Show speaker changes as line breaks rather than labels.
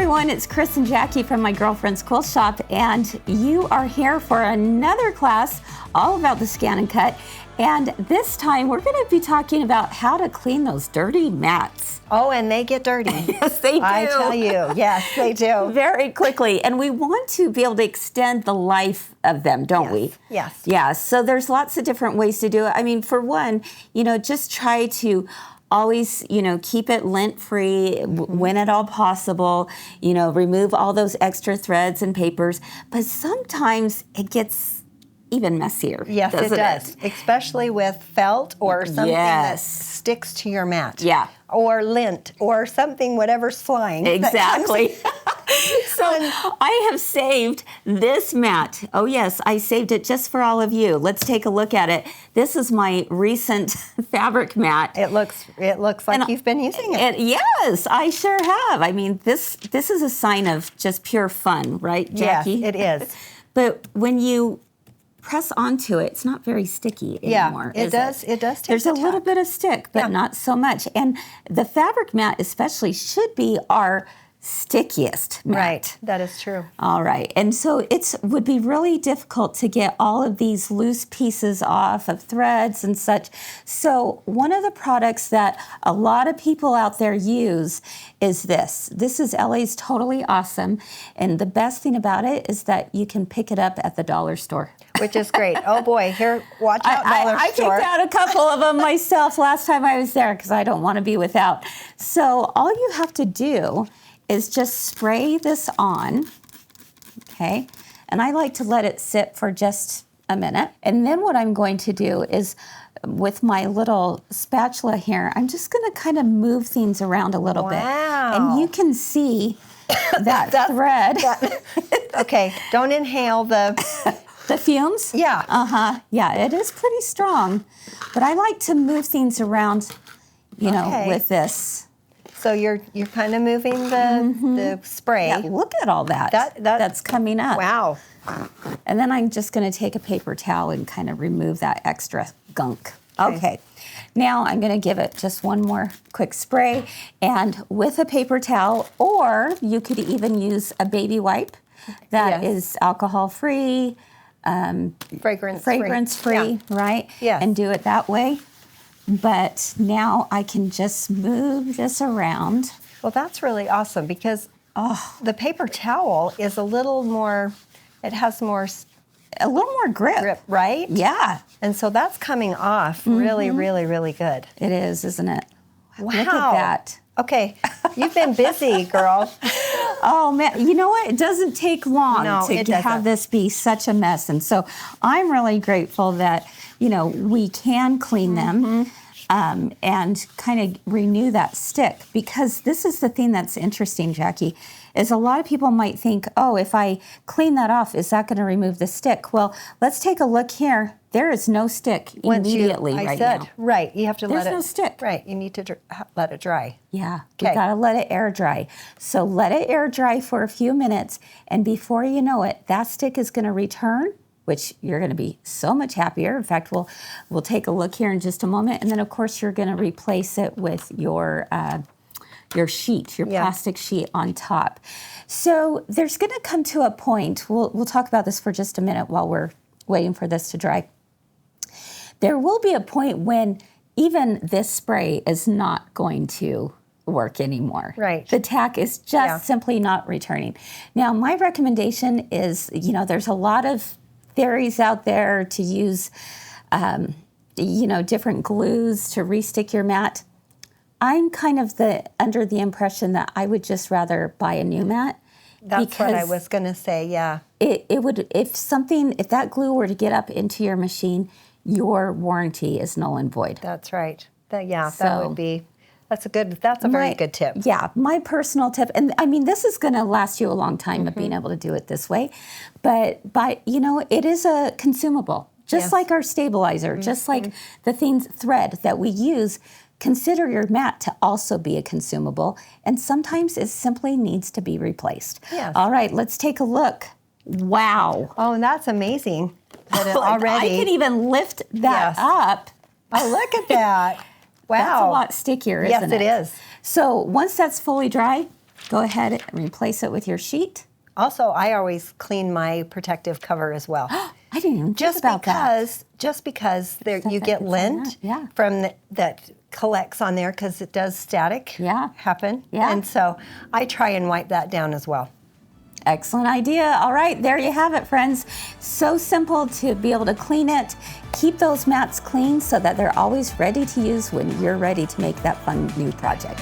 everyone, it's Kris and Jacki from my girlfriend's Quilt Shop, and you are here for another class all about the ScanNCut. And this time we're going to be talking about how to clean those dirty mats.
Oh, and they get dirty.
Yes, they do.
I tell you, yes, they do.
Very quickly. And we want to be able to extend the life of them, don't we?
Yes.
Yeah, so there's lots of different ways to do it. I mean, for one, just try to always, keep it lint-free when at all possible. Remove all those extra threads and papers. But sometimes it gets even messier.
Yes, it does. Especially with felt or something that sticks to your mat.
Yeah.
Or lint or something, whatever's flying.
Exactly. So I have saved this mat. Oh yes, I saved it just for all of you. Let's take a look at it. This is my recent fabric mat.
It looks like you've been using it.
Yes, I sure have. I mean, this is a sign of just pure fun, right, Jacki?
Yes, it is.
But when you press onto it, it's not very sticky anymore.
It does take
There's a little bit of stick, but not so much. And the fabric mat especially should be our stickiest mat.
Right, that is true.
All right, and so it would be really difficult to get all of these loose pieces off of threads and such. So one of the products that a lot of people out there use is this. This is LA's Totally Awesome, and the best thing about it is that you can pick it up at the dollar store.
Which is great. Oh boy, here, watch out, dollar store.
I picked out a couple of them myself last time I was there because I don't want to be without. So all you have to do is just spray this on, okay? And I like to let it sit for just a minute. And then what I'm going to do is, with my little spatula here, I'm just gonna kind of move things around a little bit. And you can see that thread.
Okay, don't inhale the
fumes?
Yeah.
Yeah, it is pretty strong. But I like to move things around, with this.
So you're kind of moving the spray.
Yeah, look at all that. That's coming up.
Wow.
And then I'm just going to take a paper towel and kind of remove that extra gunk. Okay. Now I'm going to give it just one more quick spray, and with a paper towel, or you could even use a baby wipe that is alcohol-free, fragrance-free, right?
Yes.
And do it that way. But now I can just move this around.
Well, that's really awesome because the paper towel is a little more, it has more...
A little more grip.
Right?
Yeah.
And so that's coming off really, really, really good.
It is, isn't it?
Wow.
Look at that.
Okay, you've been busy, girl.
Oh, man. You know what? It doesn't take long to have this be such a mess. And so I'm really grateful that, we can clean them and kind of renew that stick. Because this is the thing that's interesting, Jacki, is a lot of people might think, oh, if I clean that off, is that going to remove the stick? Well, let's take a look here. There is no stick immediately now.
Right, you have to let it.
There's no stick.
Right, you need to let it dry.
Yeah, you got to let it air dry. So let it air dry for a few minutes, and before you know it, that stick is going to return, which you're going to be so much happier. In fact, we'll take a look here in just a moment, and then of course you're going to replace it with your sheet, your plastic sheet on top. So there's going to come to a point. We'll talk about this for just a minute while we're waiting for this to dry. There will be a point when even this spray is not going to work anymore.
Right.
The tack is just simply not returning. Now, my recommendation is, there's a lot of theories out there to use, different glues to restick your mat. I'm kind of under the impression that I would just rather buy a new mat.
That's what I was going to say, yeah.
It would, if that glue were to get up into your machine, your warranty is null and void.
That's right. That would be, that's a very good tip.
Yeah, my personal tip, and I mean, this is going to last you a long time of being able to do it this way, but it is a consumable, just like our stabilizer, just like the thread that we use. Consider your mat to also be a consumable, and sometimes it simply needs to be replaced.
Yes.
All right, let's take a look. Wow.
Oh, and that's amazing. That it already.
I can even lift that up.
Oh, look at that. Wow.
That's a lot stickier, isn't it?
Yes, it is.
So once that's fully dry, Go ahead and replace it with your sheet.
Also, I always clean my protective cover as well.
I didn't even think about that.
Just because there,
Stuff
you
that
get
gets on
lint
that,
from that collects on there because it does static happen.
Yeah.
And so I try and wipe that down as well.
Excellent idea. All right, there you have it, friends. So simple to be able to clean it. Keep those mats clean so that they're always ready to use when you're ready to make that fun new project.